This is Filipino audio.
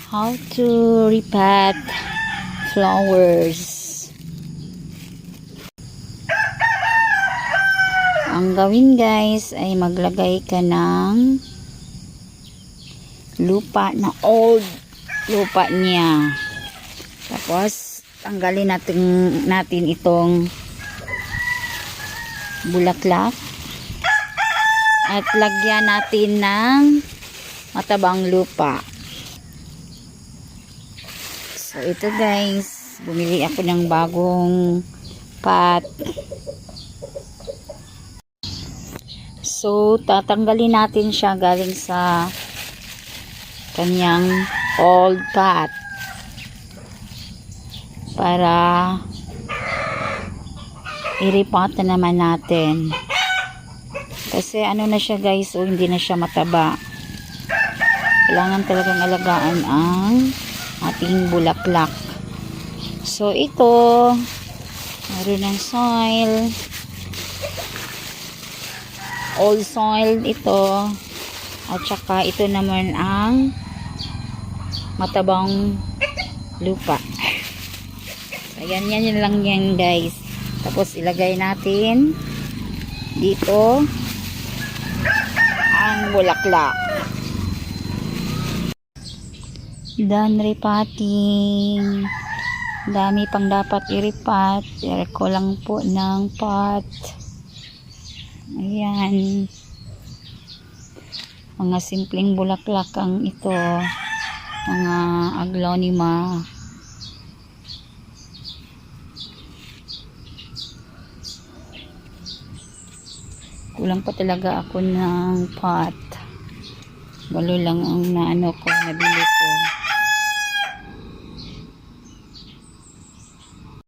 How to repot flowers. Ang gawin guys ay maglagay ka ng lupa na old lupa niya. Tapos tanggalin natin itong bulaklak at lagyan natin ng matabang lupa. So ito guys, bumili ako ng bagong pot. So tatanggalin natin siya galing sa kanyang old pot para i-repot na naman natin. Kasi ano na siya guys, so hindi na siya mataba. Kailangan talagang alagaan ang ating bulaklak. So ito, meron ng soil. Old soil ito. At saka ito naman ang matabang lupa. So yan lang yan guys. Tapos ilagay natin dito ang bulaklak. Done repotting. Dami pang dapat i-repot. Share ko lang po ng pot. Ayan. Mga simpleng bulaklak ang ito. Mga aglonema. Kulang pa talaga ako ng pot. Walo lang ang nabili ko.